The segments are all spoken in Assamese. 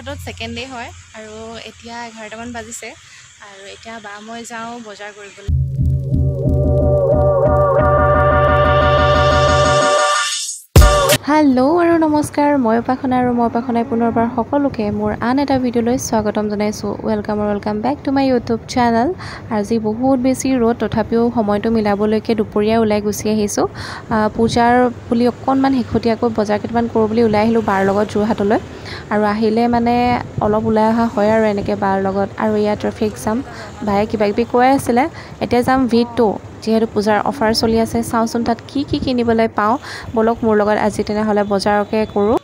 হাতত সেকেন্ড ডে হয় আৰু এতিয়া 11টামান বাজিছে আৰু এতিয়া বা মই যাওঁ বজাৰ কৰিবলৈ হেল্ল' আৰু নমস্কাৰ মই উপাসনা আৰু মই উপাসনাই পুনৰবাৰ সকলোকে মোৰ আন এটা ভিডিঅ'লৈ স্বাগতম জনাইছোঁ welcome back to my YouTube channel আজি বহুত বেছি ৰ'দ তথাপিও সময়টো মিলাবলৈকে দুপৰীয়া ওলাই গুচি আহিছোঁ পূজাৰ বুলি অকণমান শেহতীয়াকৈ বজাৰ কেইটামান কৰোঁ বুলি ওলাই আহিলোঁ বাৰ লগত যোৰহাটলৈ আৰু আহিলে মানে অলপ ওলাই অহা হয় আৰু এনেকৈ বাৰ লগত আৰু ইয়াত ট্ৰেফিক জাম ভাই কিবা কিবি কৈ আছিলে এতিয়া যাম V2 যিহেতু পূজাৰ অফাৰ চলি আছে চাওঁচোন তাত কি কিনিবলৈ পাওঁ বলক মোৰ লগত আজি তেনেহ'লে বজাৰকে কৰোঁ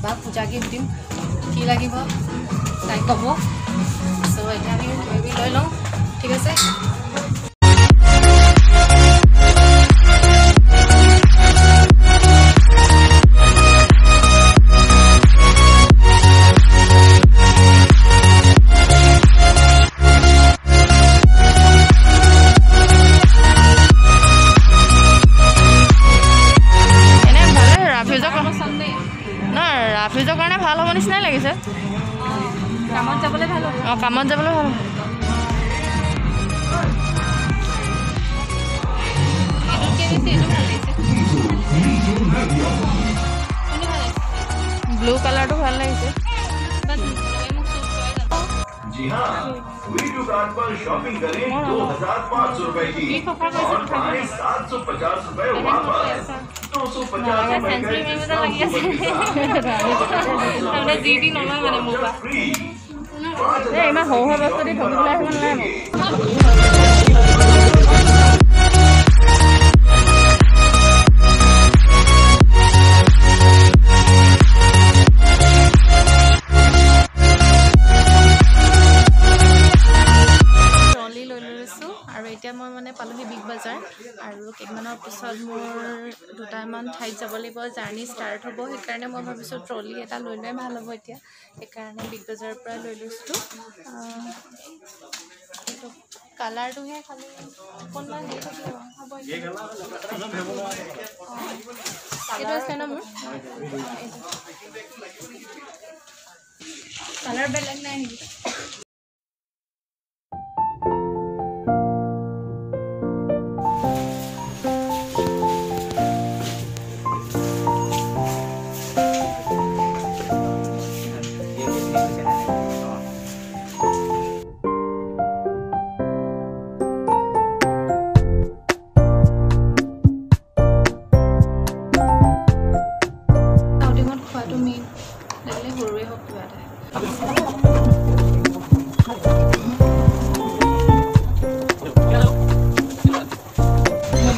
বা পূজা গিফ্ট দিম কি লাগিব তাই ক'ব চ' এতিয়া আমি কিবাকিবি লৈ লওঁ ঠিক আছে ৰাফিজৰ কাৰণে ভাল হ'ব নিচিনাই লাগিছে কামত যাবলৈ ভাল হ'ব কামত যাবলৈ ভাল ব্লু কালাৰটো ভাল লাগিছে जी हाँ वीडियो कार्ड पर शॉपिंग करें 2500 रुपए की और पाएं 750 रुपए वापस 250 रुपए हमने जीडी नॉर्मल मैंने मोबा ए इमा हो बस्तु दि ठगिबला हेवन নাই এতিয়া মই মানে পালোহি বিগ বাজাৰ আৰু কেইমানৰ পিছত মোৰ দুটামান ঠাইত যাব লাগিব জাৰ্নি ষ্টাৰ্ট হ'ব সেইকাৰণে মই ভাবিছোঁ ট্ৰলি এটা লৈ লৈ ভাল হ'ব এতিয়া সেইকাৰণে বিগ বাজাৰৰ পৰা লৈ লৈছোঁ কালাৰটোহে খালি অকণমান হেৰি থাকিব হ'ব এইটো আছে ন মোৰ কালাৰ বেলেগ নাই নেকি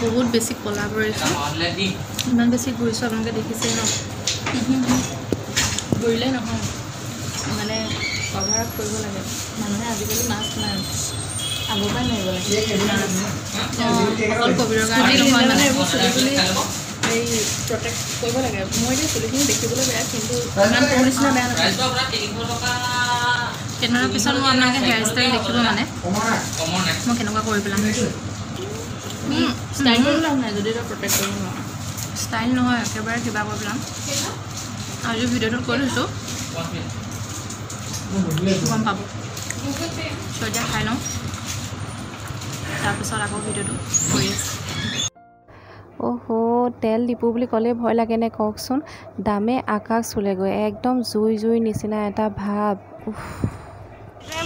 বহুত বেছি কলা কৰিছোঁ ইমান বেছি ঘূৰিছোঁ আপোনালোকে দেখিছেই ন ঘূৰিলে নহয় মানে কভাৰ আপ কৰিব লাগে মানুহে আজিকালি মাস্ক নাই আগৰ পৰাই মাৰিব লাগে অকল ক'ভিডৰ কাৰণে নহয় মানে এইবোৰ চুলি এই প্ৰটেক্ট কৰিব লাগে মই এতিয়া চুলিখিনি দেখিবলৈ বেয়া কিন্তু ইমান সৰু নিচিনা বেয়া নহয় কেইদিনৰ পিছত মই আপোনালোকে হেয়াৰ ষ্টাইল দেখিব মানে মই কেনেকুৱা কৰি পেলাম ষ্টাইল কৰিব লাভ নাই যদি তই প্ৰটেক্ট কৰিব নোৱাৰা ষ্টাইল নহয় একেবাৰে কিবা কৰি পেলাম আজি ভিডিঅ'টোত কৈ থৈছোঁ গম পাব চ' এতিয়া খাই লওঁ তাৰপিছত আকৌ ভিডিঅ'টো কৰি আছোঁ অ'হো তেল ডিপু বুলি ক'লে ভয় লাগে নে কওকচোন দামে আকাশ চুলেগৈ একদম জুই নিচিনা এটা ভাৱ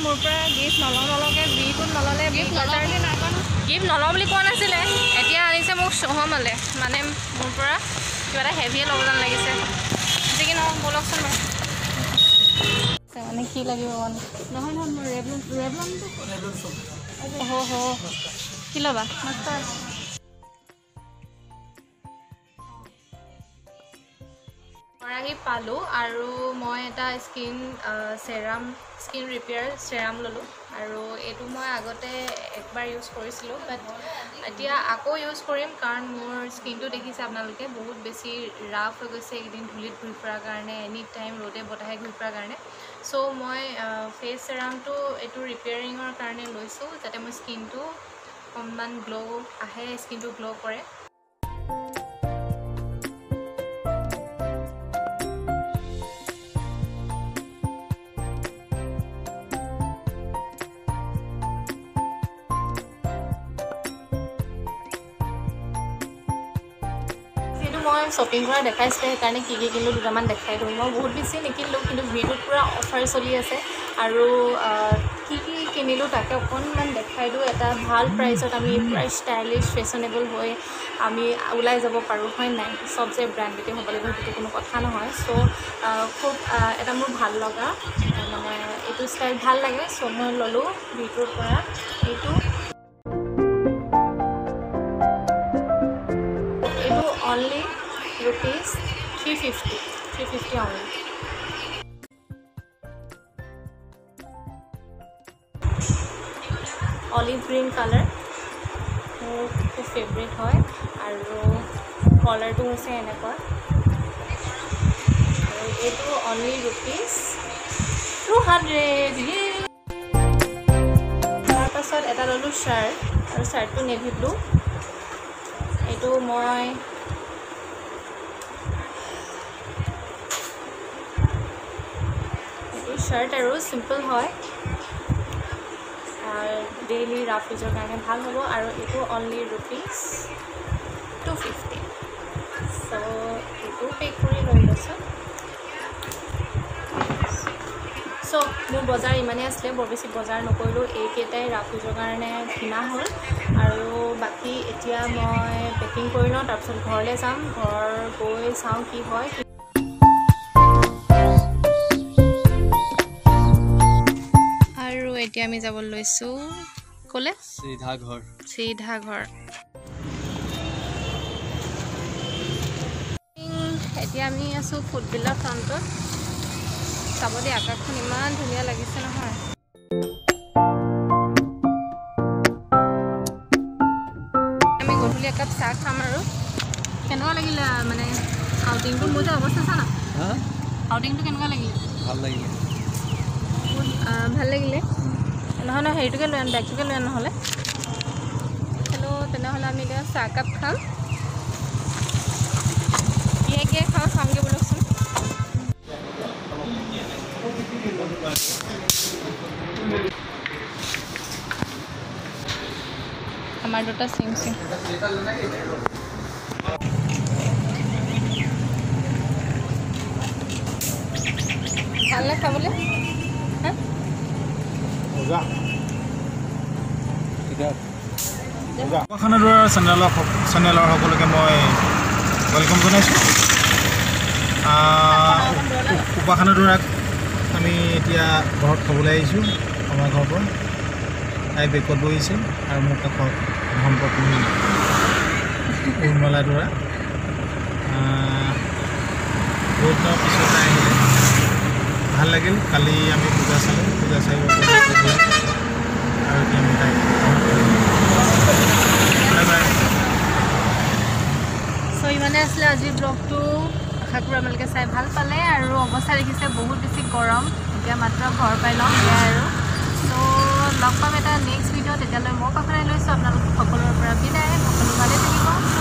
মোৰ পৰা গিফ্ট নলওঁকে বিটোত নল'লে গিফ্ট নলওঁ বুলি কোৱা নাছিলে এতিয়া আনিছে মোক চহমালে মানে মোৰ পৰা কিবা এটা হেভিয়ে ল'ব যেন লাগিছে যি কি নহওক ব'লকচোন বাৰু মানে কি লাগিব মানে নহয় মোৰ ৰেভলনটো কি ল'বা মাষ্টাৰ আহি পালোঁ আৰু মই এটা স্কিন ৰিপেয়াৰ চেৰাম ল'লোঁ আৰু এইটো মই আগতে একবাৰ ইউজ কৰিছিলোঁ বাট এতিয়া আকৌ ইউজ কৰিম কাৰণ মোৰ স্কিনটো দেখিছে আপোনালোকে বহুত বেছি ৰাফ হৈ গৈছে এইকেইদিন ধূলিত ঘূৰি ফুৰাৰ কাৰণে এনি টাইম ৰ'দে বতাহে ঘূৰি ফুৰাৰ কাৰণে চ' মই ফেচ চেৰামটো এইটো ৰিপেয়াৰিঙৰ কাৰণে লৈছোঁ যাতে মোৰ স্কিনটো অকণমান গ্ল' আহে স্কিনটো গ্ল' কৰে শ্বপিং কৰা দেখাইছিলে সেইকাৰণে কি কিনিলোঁ দুটামান দেখাই দিওঁ মই বহুত বেছি নিকিনিলোঁ কিন্তু ভিডিঅ'ত পূৰা অফাৰ চলি আছে আৰু কি কিনিলোঁ তাকে অকণমান দেখাই দিওঁ এটা ভাল প্ৰাইচত আমি পূৰা ষ্টাইলিছ ফেশ্বনেবল হৈ আমি ওলাই যাব পাৰোঁ হয় নাই চব যে ব্ৰেণ্ডেডে হ'ব লাগিব সেইটো কোনো কথা নহয় চ' খুব এটা মোৰ ভাল লগা মানে এইটো ষ্টাইল ভাল লাগে চ' মই ল'লোঁ ভিডিঅ'ৰ পৰা এইটো only rupees 350 only olive green color মোৰ খুব ফেভৰেট হয় আৰু কালাৰটো হৈছে এনেকুৱা আৰু এইটো only rupees 200 তাৰপাছত এটা ল'লোঁ শ্বাৰ্ট আৰু শ্বাৰ্টটো নেভি ব্লু এইটো মই শাৰ্ট আৰু চিম্পল হয় ডেইলি ৰাফ ইউজৰ কাৰণে ভাল হ'ব আৰু এইটো অনলি rupees 250 চ' এইটো পে' কৰি লৈ লৈছোঁ চ' মোৰ বজাৰ ইমানেই আছিলে বৰ বেছি বজাৰ নকৰিলোঁ এইকেইটাই ৰাফ ইউজৰ কাৰণে কিনা হ'ল আৰু বাকী এতিয়া মই পেকিং কৰি লওঁ তাৰপিছত ঘৰলৈ যাম ঘৰ গৈ চাওঁ কি হয় এতিয়া আমি যাব লৈছো কলে চিধা ঘৰ এতিয়া আমি আছো ফুটবিলৰ ফ্ৰণ্টত চাব দে আকাশখন ইমান ধুনীয়া লাগিছে নহয় আমি গধূলি একাপ চাহ খাম আৰু কেনেকুৱা লাগিলে মানে আউটিংটো মোৰ যে অৱস্থা চা না আউটিংটো কেনেকুৱা লাগিলে ভাল লাগিলে নহয় নহয় হেৰিটোকে লৈ আন বেগটোকে লৈ আন নহ'লে তেনেহ'লে আমি এতিয়া চাহকাপ খাম কিহে খাওঁগৈ বোলকচোন আমাৰ দুটা চিম ভাল নে খাবলৈ উপাসনাদুৱাৰ চেনেলৰ সকলোকে মই ৱেলকাম জনাইছোঁ উপাসনাদুৱাক আমি এতিয়া ঘৰত খাবলৈ আহিছোঁ আমাৰ ঘৰৰ পৰা তাই বেকত বহিছে আৰু মোৰ কাষত সম্পৰ্কী উৰ্মিলা দুৱৰা বহুত দিনৰ পিছত আহিলে ভাল লাগিল কালি আমি পূজা চালোঁ পূজা চাই আৰু এতিয়া আমি তাই চ' ইমানে আছিলে আজিৰ ব্লগটো আশা কৰোঁ আপোনালোকে চাই ভাল পালে আৰু অৱস্থা দেখিছে বহুত বেছি গৰম এতিয়া মাত্ৰ ঘৰ পাই লওঁ সেয়াই আৰু চ' লগ পাম এটা নেক্সট ভিডিঅ' তেতিয়ালৈ মই পাখৰাই লৈছোঁ আপোনালোক সকলোৰে পৰা বিদায় সকলো ভালে থাকিব